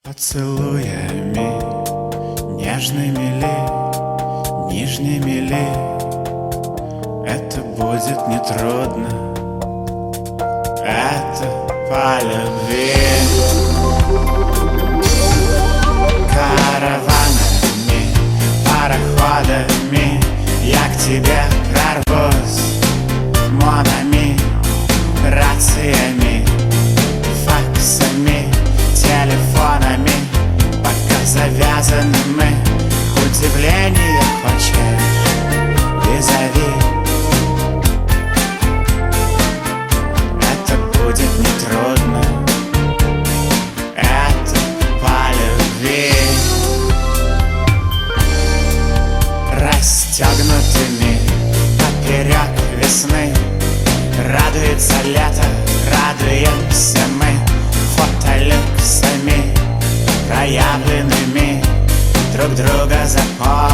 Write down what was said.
Поцелуями нежными ли, нижними ли, это будет нетрудно, это по любви. Караванами, пароходами я к тебе прорвусь, монами, рациями, факсами, телефонами, пока завязаны мы. Удивление хочешь, визави, это будет нетрудно, это по любви. Расстегнутыми поперек весны радуется лето, радуемся мы фотолюксами проявленными, друг друга запомним.